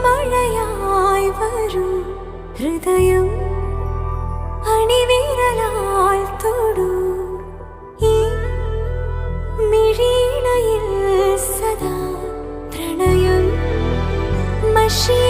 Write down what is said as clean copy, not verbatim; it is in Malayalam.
മഴയായി വരും ഹൃദയം അണിവിരലാൽ തൊടൂ ഈ മിഴിയിണയിൽ സദാ പ്രണയം മഷി